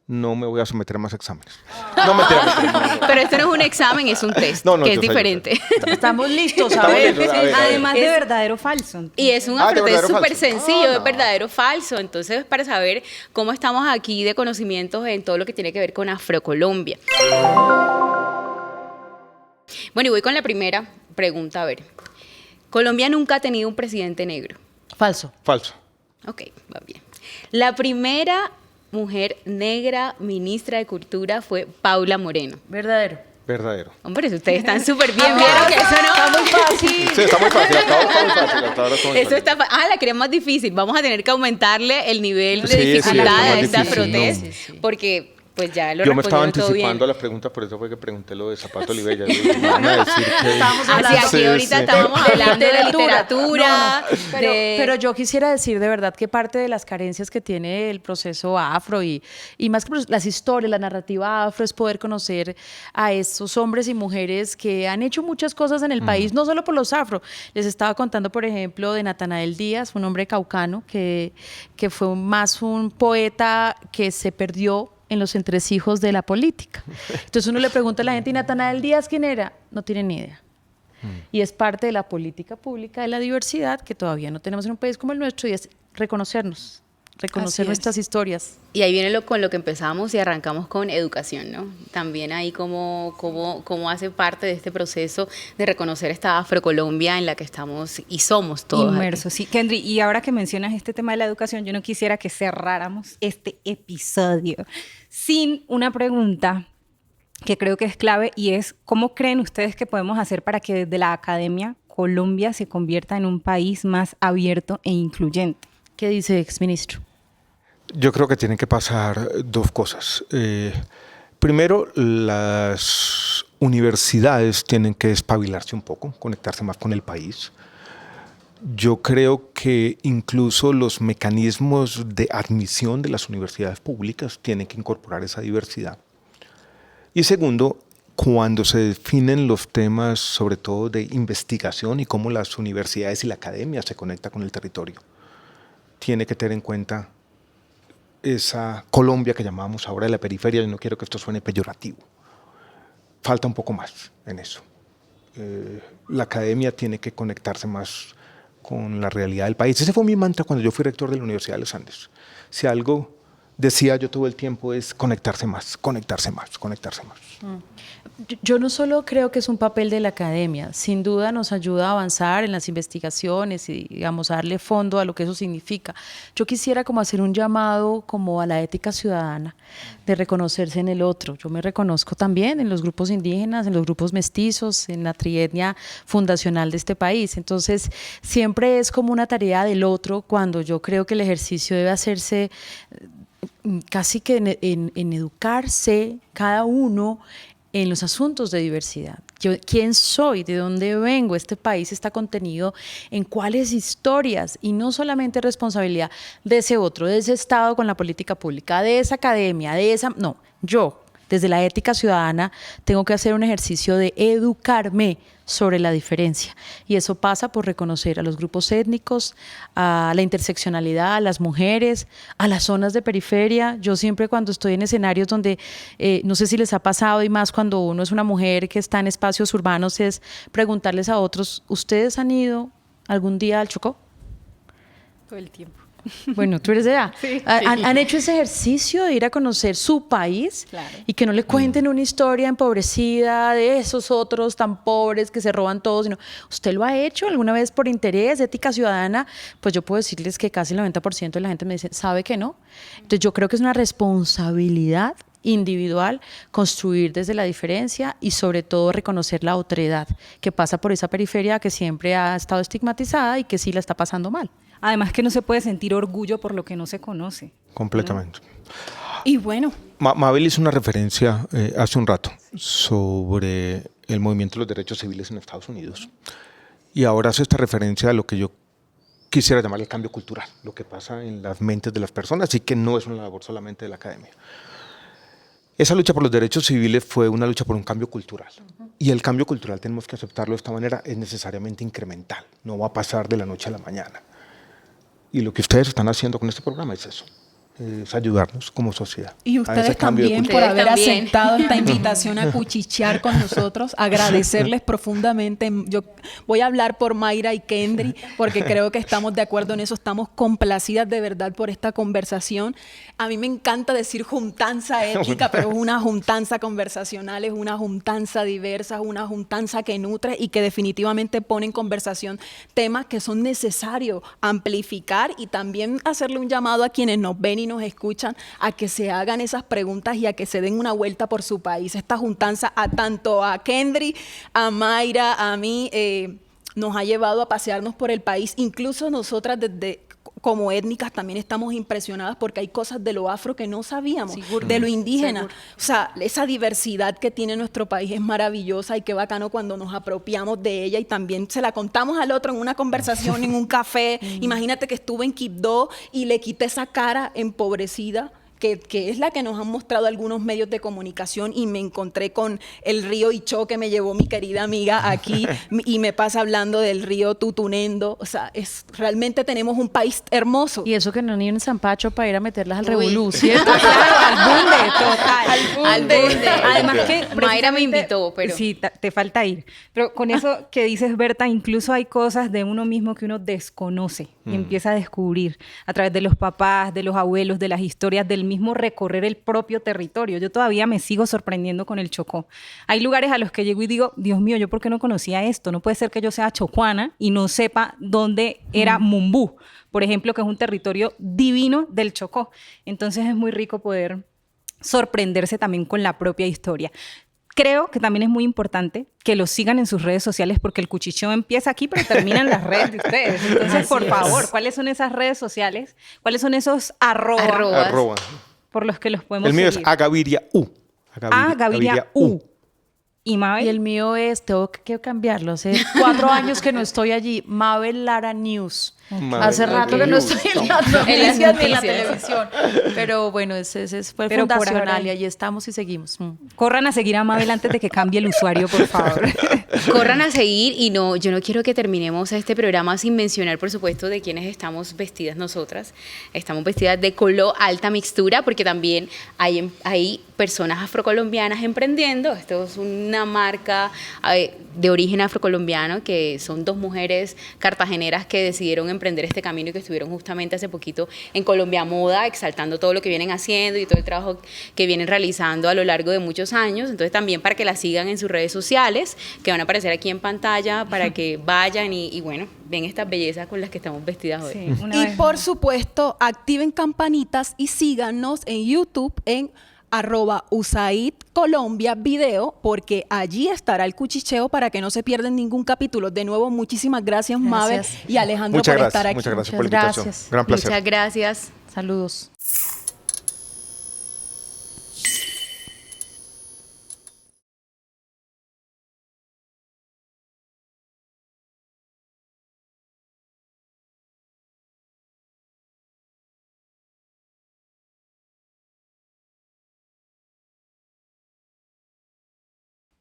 Speaker 2: No me voy a someter a más exámenes. No, mentira.
Speaker 4: Pero esto no es un examen, es un test, que es diferente.
Speaker 1: Estamos listos, a ver.
Speaker 5: Además de verdadero o falso.
Speaker 4: Y es un Afrotest súper sencillo, es verdadero o falso. Entonces, para saber cómo estamos aquí de conocimientos en todo lo que tiene que ver con Afrocolombia. Bueno, y voy con la primera pregunta, a ver. Colombia nunca ha tenido un presidente negro.
Speaker 1: Falso.
Speaker 2: Falso.
Speaker 4: Ok, va bien. La primera mujer negra ministra de Cultura fue Paula Moreno.
Speaker 1: Verdadero.
Speaker 2: Verdadero.
Speaker 4: Hombre, ustedes están súper bien. ¿Vieron que eso no
Speaker 1: está muy fácil?
Speaker 2: Sí, está muy fácil.
Speaker 4: Eso está la quería más difícil. Vamos a tener que aumentarle el nivel de dificultad a esta Afrotest, porque pues ya lo
Speaker 2: yo me estaba
Speaker 4: todo bien.
Speaker 2: anticipando a las preguntas, por eso fue que pregunté lo de Zapato Olivella. Me van a decir que...
Speaker 4: Aquí ahorita estábamos hablando de literatura.
Speaker 1: Pero yo quisiera decir de verdad que parte de las carencias que tiene el proceso afro y más que las historias, la narrativa afro, es poder conocer a esos hombres y mujeres que han hecho muchas cosas en el país, no solo por los afro. Les estaba contando, por ejemplo, de Natanael Díaz, un hombre caucano que fue más un poeta que se perdió en los entresijos de la política. Entonces uno le pregunta a la gente, ¿y Natanael Díaz quién era? No tiene ni idea. Y es parte de la política pública de la diversidad que todavía no tenemos en un país como el nuestro, y es reconocernos, reconocer nuestras historias.
Speaker 4: Y ahí viene con lo que empezamos y arrancamos con educación, ¿no? También ahí cómo hace parte de este proceso de reconocer esta Afrocolombia en la que estamos y somos todos
Speaker 5: inmersos. Sí, Kendry, y ahora que mencionas este tema de la educación, yo no quisiera que cerráramos este episodio sin una pregunta que creo que es clave, y es ¿cómo creen ustedes que podemos hacer para que desde la academia Colombia se convierta en un país más abierto e incluyente?
Speaker 1: ¿Qué dice, exministro?
Speaker 2: Yo creo que tienen que pasar dos cosas. Primero, las universidades tienen que espabilarse un poco, conectarse más con el país. Yo creo que incluso los mecanismos de admisión de las universidades públicas tienen que incorporar esa diversidad. Y segundo, cuando se definen los temas, sobre todo de investigación y cómo las universidades y la academia se conectan con el territorio, tiene que tener en cuenta esa Colombia que llamamos ahora de la periferia. Yo no quiero que esto suene peyorativo. Falta un poco más en eso. La academia tiene que conectarse más con la realidad del país. Ese fue mi mantra cuando yo fui rector de la Universidad de los Andes. Si algo decía yo todo el tiempo es conectarse más, conectarse más, conectarse más.
Speaker 1: Yo no solo creo que es un papel de la academia, sin duda nos ayuda a avanzar en las investigaciones y, digamos, a darle fondo a lo que eso significa. Yo quisiera como hacer un llamado como a la ética ciudadana, de reconocerse en el otro. Yo me reconozco también en los grupos indígenas, en los grupos mestizos, en la trietnia fundacional de este país. Entonces, siempre es como una tarea del otro, cuando yo creo que el ejercicio debe hacerse casi que en educarse cada uno en los asuntos de diversidad. Yo, ¿quién soy? ¿De dónde vengo? Este país está contenido en cuáles historias, y no solamente responsabilidad de ese otro, de ese Estado con la política pública, de esa academia, de esa... No, yo, desde la ética ciudadana, tengo que hacer un ejercicio de educarme sobre la diferencia, y eso pasa por reconocer a los grupos étnicos, a la interseccionalidad, a las mujeres, a las zonas de periferia. Yo siempre, cuando estoy en escenarios donde, no sé si les ha pasado, y más cuando uno es una mujer que está en espacios urbanos, es preguntarles a otros: ¿ustedes han ido algún día al Chocó?
Speaker 5: Todo el tiempo.
Speaker 1: Bueno, tú eres de allá.
Speaker 5: Sí.
Speaker 1: ¿Han hecho ese ejercicio de ir a conocer su país?
Speaker 5: Claro.
Speaker 1: Y que no le cuenten una historia empobrecida de esos otros tan pobres que se roban todo, sino usted lo ha hecho alguna vez por interés, ética ciudadana? Pues yo puedo decirles que casi el 90% de la gente me dice, ¿sabe que no? Entonces yo creo que es una responsabilidad individual construir desde la diferencia, y sobre todo reconocer la otredad que pasa por esa periferia que siempre ha estado estigmatizada y que sí la está pasando mal.
Speaker 5: Además que no se puede sentir orgullo por lo que no se conoce.
Speaker 2: Completamente.
Speaker 6: Y bueno,
Speaker 2: Mabel hizo una referencia hace un rato sobre el movimiento de los derechos civiles en Estados Unidos. Y ahora hace esta referencia a lo que yo quisiera llamar el cambio cultural, lo que pasa en las mentes de las personas, y que no es una labor solamente de la academia. Esa lucha por los derechos civiles fue una lucha por un cambio cultural. Y el cambio cultural, tenemos que aceptarlo de esta manera, es necesariamente incremental. No va a pasar de la noche a la mañana. Y lo que ustedes están haciendo con este programa es eso, es ayudarnos como sociedad.
Speaker 6: Y ustedes también por haber aceptado esta invitación a cuchichear con nosotros, agradecerles profundamente. Yo voy a hablar por Mayra y Kendry, porque creo que estamos de acuerdo en eso, estamos complacidas de verdad por esta conversación. A mí me encanta decir juntanza étnica, pero es una juntanza conversacional, es una juntanza diversa, es una juntanza que nutre y que definitivamente pone en conversación temas que son necesarios amplificar, y también hacerle un llamado a quienes nos ven y nos escuchan a que se hagan esas preguntas y a que se den una vuelta por su país. Esta juntanza, a tanto a Kendry, a Mayra, a mí, nos ha llevado a pasearnos por el país. Incluso nosotras como étnicas también estamos impresionadas porque hay cosas de lo afro que no sabíamos, seguro, de lo indígena. Seguro. O sea, esa diversidad que tiene nuestro país es maravillosa, y qué bacano cuando nos apropiamos de ella y también se la contamos al otro en una conversación, en un café. Imagínate que estuve en Quibdó y le quité esa cara empobrecida, que es la que nos han mostrado algunos medios de comunicación, y me encontré con el río Ichó que me llevó mi querida amiga aquí y me pasa hablando del río Tutunendo. O sea, realmente tenemos un país hermoso.
Speaker 1: Y eso que no ni un zampacho para ir a meterlas al revolú, ¿cierto?
Speaker 5: Claro, al bunde, total.
Speaker 4: Al bunde.
Speaker 5: Además que
Speaker 4: Mayra me invitó, pero...
Speaker 5: Sí, te falta ir. Pero con eso que dices, Berta, incluso hay cosas de uno mismo que uno desconoce y empieza a descubrir a través de los papás, de los abuelos, de las historias, del mismo recorrer el propio territorio. Yo todavía me sigo sorprendiendo con el Chocó. Hay lugares a los que llego y digo, Dios mío, ¿yo por qué no conocía esto? No puede ser que yo sea chocuana y no sepa dónde era Mumbú, por ejemplo, que es un territorio divino del Chocó. Entonces es muy rico poder sorprenderse también con la propia historia. creo que también es muy importante que los sigan en sus redes sociales porque el cuchicheo empieza aquí pero termina en las redes de ustedes. Entonces, por favor, ¿cuáles son esas redes sociales? ¿Cuáles son esos
Speaker 2: Arroba.
Speaker 5: por los que los podemos
Speaker 2: El mío
Speaker 5: seguir?
Speaker 2: es Agaviria U.
Speaker 5: Gaviria U. ¿Y Mabel?
Speaker 1: Y el mío es, tengo que cambiarlo, hace 4 años que no estoy allí, Mabel Lara News.
Speaker 2: Mabel
Speaker 1: Hace
Speaker 2: Lara
Speaker 1: rato que no
Speaker 2: News.
Speaker 1: estoy en las
Speaker 4: En las
Speaker 1: noticias ni en la
Speaker 4: noticias.
Speaker 1: televisión. Pero bueno, ese fue
Speaker 5: Pero por
Speaker 1: fundacional
Speaker 5: ahora-
Speaker 1: y allí estamos y seguimos.
Speaker 5: Corran a seguir a Mabel antes de que cambie el usuario, por favor.
Speaker 4: Corran a seguir y no, yo no quiero que terminemos este programa sin mencionar, por supuesto, de quiénes estamos vestidas nosotras. Estamos vestidas de Colo Alta Mixtura porque también hay personas afrocolombianas emprendiendo. Esto es una marca de origen afrocolombiano que son 2 mujeres cartageneras que decidieron emprender este camino y que estuvieron justamente hace poquito en Colombia Moda, exaltando todo lo que vienen haciendo y todo el trabajo que vienen realizando a lo largo de muchos años. Entonces también para que las sigan en sus redes sociales, que van a aparecer aquí en pantalla, para que vayan y bueno, ven estas bellezas con las que estamos vestidas hoy.
Speaker 5: Sí, una
Speaker 6: Y
Speaker 5: vez
Speaker 6: por
Speaker 5: más.
Speaker 6: supuesto, activen campanitas y síganos en YouTube en @USAID Colombia Video, porque allí estará el cuchicheo para que no se pierdan ningún capítulo. De nuevo, muchísimas gracias, Mabel
Speaker 1: Gracias.
Speaker 6: y Alejandro
Speaker 2: Muchas
Speaker 6: por
Speaker 2: gracias,
Speaker 6: estar aquí.
Speaker 2: muchas gracias
Speaker 1: Muchas
Speaker 2: por la invitación.
Speaker 1: gracias.
Speaker 2: Gran placer.
Speaker 4: Muchas gracias.
Speaker 1: Saludos.